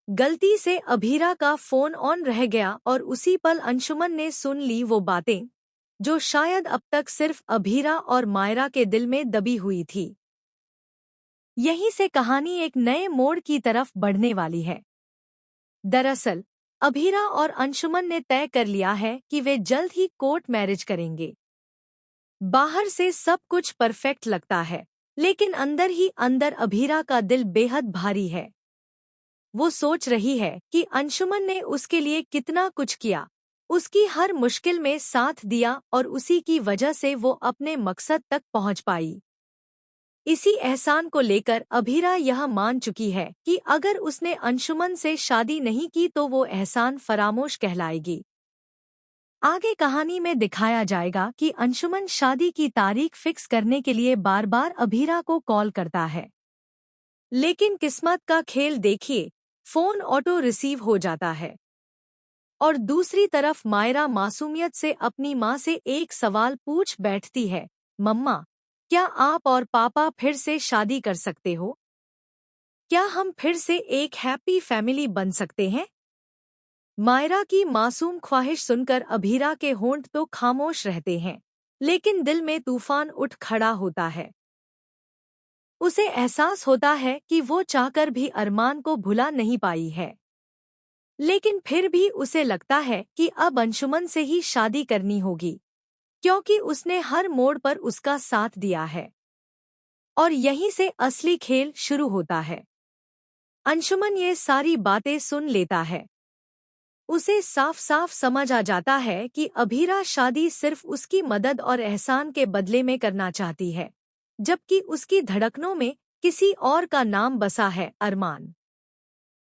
गलती से अभीरा का फोन ऑन रह गया और उसी पल अंशुमन ने सुन ली वो बातें जो शायद अब तक सिर्फ अभीरा और मायरा के दिल में दबी हुई थी। यहीं से कहानी एक नए मोड़ की तरफ बढ़ने वाली है। दरअसल अभीरा और अंशुमन ने तय कर लिया है कि वे जल्द ही कोर्ट मैरिज करेंगे। बाहर से सब कुछ परफेक्ट लगता है, लेकिन अंदर ही अंदर अभीरा का दिल बेहद भारी है। वो सोच रही है कि अंशुमन ने उसके लिए कितना कुछ किया, उसकी हर मुश्किल में साथ दिया और उसी की वजह से वो अपने मकसद तक पहुंच पाई। इसी एहसान को लेकर अभीरा यह मान चुकी है कि अगर उसने अंशुमन से शादी नहीं की तो वो एहसान फरामोश कहलाएगी। आगे कहानी में दिखाया जाएगा कि अंशुमन शादी की तारीख फिक्स करने के लिए बार बार अभीरा को कॉल करता है, लेकिन किस्मत का खेल देखिए, फोन ऑटो रिसीव हो जाता है। और दूसरी तरफ मायरा मासूमियत से अपनी माँ से एक सवाल पूछ बैठती है, मम्मा, क्या आप और पापा फिर से शादी कर सकते हो? क्या हम फिर से एक हैप्पी फैमिली बन सकते हैं? मायरा की मासूम ख्वाहिश सुनकर अभीरा के होंठ तो खामोश रहते हैं, लेकिन दिल में तूफान उठ खड़ा होता है। उसे एहसास होता है कि वो चाहकर भी अरमान को भुला नहीं पाई है, लेकिन फिर भी उसे लगता है कि अब अंशुमन से ही शादी करनी होगी, क्योंकि उसने हर मोड़ पर उसका साथ दिया है। और यहीं से असली खेल शुरू होता है। अंशुमन ये सारी बातें सुन लेता है। उसे साफ साफ समझ आ जाता है कि अभीरा शादी सिर्फ उसकी मदद और एहसान के बदले में करना चाहती है, जबकि उसकी धड़कनों में किसी और का नाम बसा है, अरमान।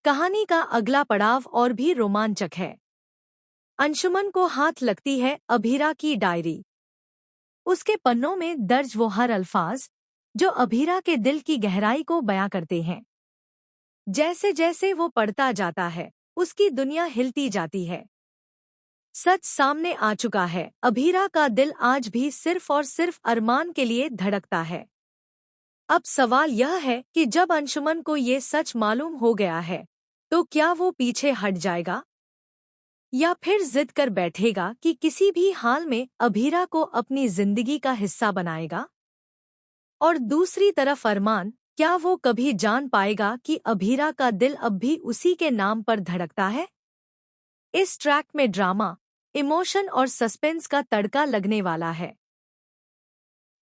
कहानी का अगला पड़ाव और भी रोमांचक है। अंशुमन को हाथ लगती है अभीरा की डायरी। उसके पन्नों में दर्ज वो हर अल्फाज जो अभीरा के दिल की गहराई को बयां करते हैं। जैसे जैसे वो पढ़ता जाता है, उसकी दुनिया हिलती जाती है। सच सामने आ चुका है, अभीरा का दिल आज भी सिर्फ और सिर्फ अरमान के लिए धड़कता है। अब सवाल यह है कि जब अंशुमन को ये सच मालूम हो गया है, तो क्या वो पीछे हट जाएगा या फिर जिद कर बैठेगा कि किसी भी हाल में अभीरा को अपनी जिंदगी का हिस्सा बनाएगा? और दूसरी तरफ अरमान, क्या वो कभी जान पाएगा कि अभीरा का दिल अब भी उसी के नाम पर धड़कता है? इस ट्रैक में ड्रामा, इमोशन और सस्पेंस का तड़का लगने वाला है।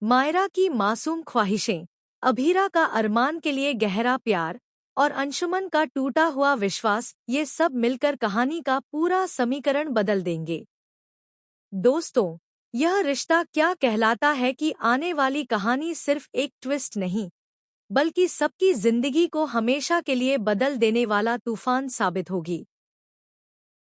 मायरा की मासूम ख्वाहिशें, अभीरा का अरमान के लिए गहरा प्यार और अंशुमन का टूटा हुआ विश्वास, ये सब मिलकर कहानी का पूरा समीकरण बदल देंगे। दोस्तों, यह रिश्ता क्या कहलाता है कि आने वाली कहानी सिर्फ एक ट्विस्ट नहीं, बल्कि सबकी जिंदगी को हमेशा के लिए बदल देने वाला तूफान साबित होगी।